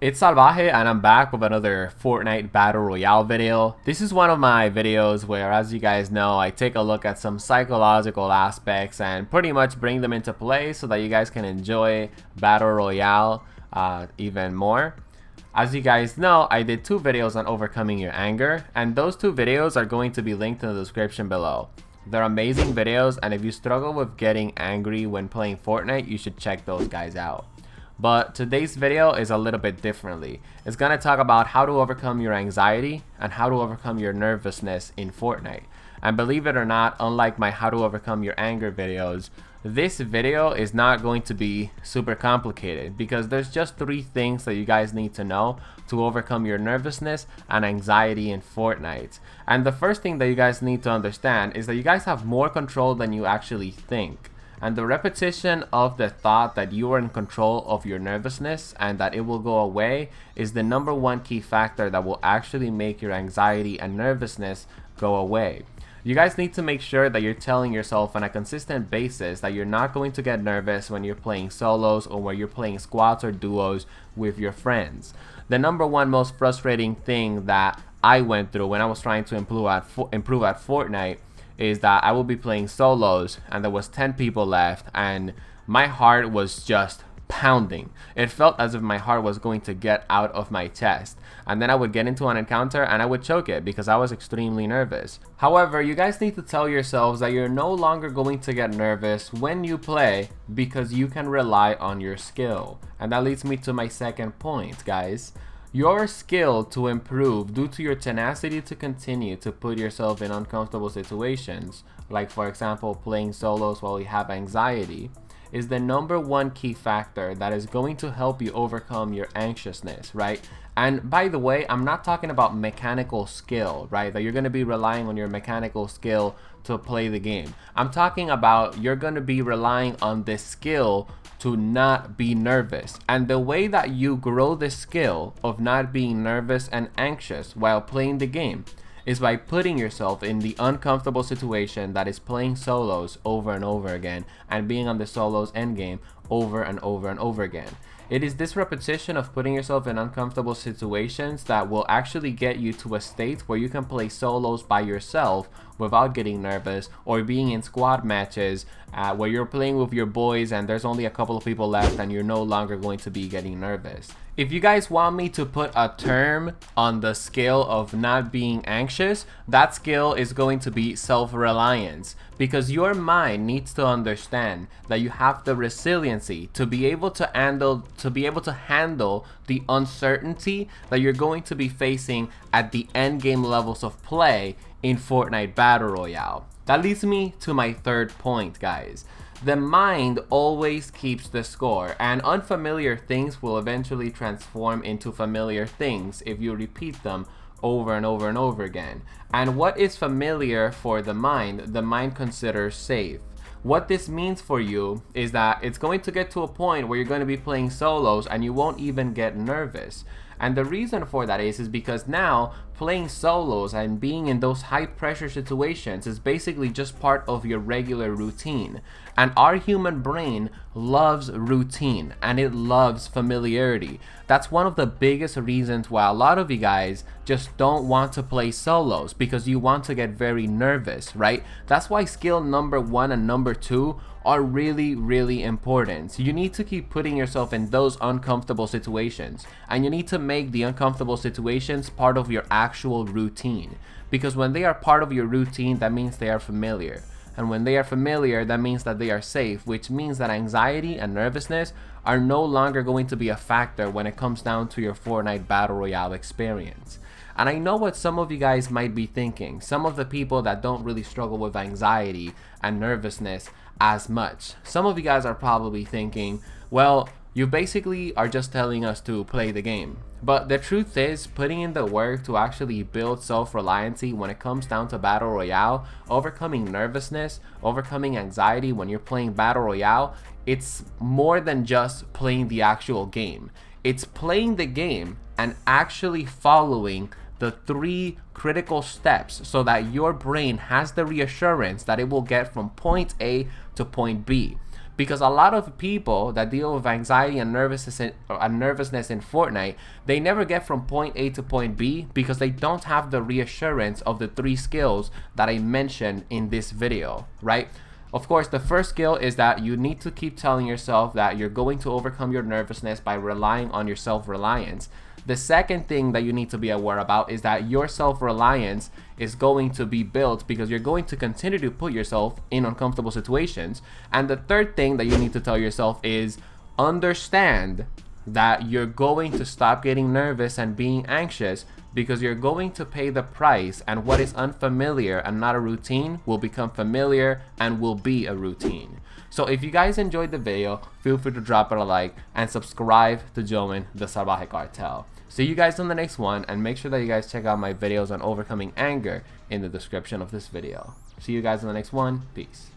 It's Salvaje and I'm back with another Fortnite Battle Royale video. This is one of my videos where, as you guys know, I take a look at some psychological aspects and pretty much bring them into play so that you guys can enjoy Battle Royale even more. As you guys know, I did two videos on overcoming your anger, and those two videos are going to be linked in the description below. They're amazing videos, and if you struggle with getting angry when playing Fortnite, you should check those guys out. But today's video is a little bit differently. It's gonna talk about how to overcome your anxiety and how to overcome your nervousness in Fortnite. And believe it or not, unlike my how to overcome your anger videos, this video is not going to be super complicated because there's just three things that you guys need to know to overcome your nervousness and anxiety in Fortnite. And the first thing that you guys need to understand is that you guys have more control than you actually think. And the repetition of the thought that you are in control of your nervousness and that it will go away is the number one key factor that will actually make your anxiety and nervousness go away. You guys need to make sure that you're telling yourself on a consistent basis that you're not going to get nervous when you're playing solos or when you're playing squads or duos with your friends. The number one most frustrating thing that I went through when I was trying to improve at Fortnite is that I will be playing solos and there was 10 people left and my heart was just pounding. It felt as if my heart was going to get out of my chest, and then I would get into an encounter and I would choke it because I was extremely nervous. However, you guys need to tell yourselves that you're no longer going to get nervous when you play because you can rely on your skill. And that leads me to my second point, guys. Your skill to improve due to your tenacity to continue to put yourself in uncomfortable situations, like for example playing solos while you have anxiety, is the number one key factor that is going to help you overcome your anxiousness, right? And by the way, I'm not talking about mechanical skill, right? That you're going to be relying on your mechanical skill to play the game. I'm talking about you're going to be relying on this skill to not be nervous. And the way that you grow the skill of not being nervous and anxious while playing the game is by putting yourself in the uncomfortable situation that is playing solos over and over again and being on the solos endgame over and over and over again. It is this repetition of putting yourself in uncomfortable situations that will actually get you to a state where you can play solos by yourself without getting nervous, or being in squad matches where you're playing with your boys and there's only a couple of people left and you're no longer going to be getting nervous. If you guys want me to put a term on the skill of not being anxious, that skill is going to be self-reliance, because your mind needs to understand that you have the resiliency to be able to handle the uncertainty that you're going to be facing at the end game levels of play in Fortnite Battle Royale. That leads me to my third point, guys. The mind always keeps the score, and unfamiliar things will eventually transform into familiar things if you repeat them over and over and over again. And what is familiar for the mind considers safe. What this means for you is that it's going to get to a point where you're going to be playing solos and you won't even get nervous. And the reason for that is because now playing solos and being in those high pressure situations is basically just part of your regular routine. And our human brain loves routine and it loves familiarity. That's one of the biggest reasons why a lot of you guys just don't want to play solos, because you want to get very nervous, right? That's why skill number 1 and number 2 are really important. So you need to keep putting yourself in those uncomfortable situations, and you need to make the uncomfortable situations part of your actual routine, because when they are part of your routine, that means they are familiar. And when they are familiar, that means that they are safe, which means that anxiety and nervousness are no longer going to be a factor when it comes down to your Fortnite Battle Royale experience. And I know what some of you guys might be thinking, some of the people that don't really struggle with anxiety and nervousness as much. Some of you guys are probably thinking, well, you basically are just telling us to play the game. But the truth is, putting in the work to actually build self-reliancy when it comes down to Battle Royale, overcoming nervousness, overcoming anxiety when you're playing Battle Royale, it's more than just playing the actual game. It's playing the game and actually following the 3 critical steps so that your brain has the reassurance that it will get from point A to point B. Because a lot of people that deal with anxiety and nervousness in Fortnite, they never get from point A to point B because they don't have the reassurance of the 3 skills that I mentioned in this video, right? Of course, the first skill is that you need to keep telling yourself that you're going to overcome your nervousness by relying on your self-reliance. The second thing that you need to be aware about is that your self-reliance is going to be built because you're going to continue to put yourself in uncomfortable situations. And the third thing that you need to tell yourself is understand that you're going to stop getting nervous and being anxious because you're going to pay the price, and what is unfamiliar and not a routine will become familiar and will be a routine. So if you guys enjoyed the video, feel free to drop it a like and subscribe to join the Salvaje Cartel. See you guys on the next one, and make sure that you guys check out my videos on overcoming anger in the description of this video. See you guys on the next one. Peace.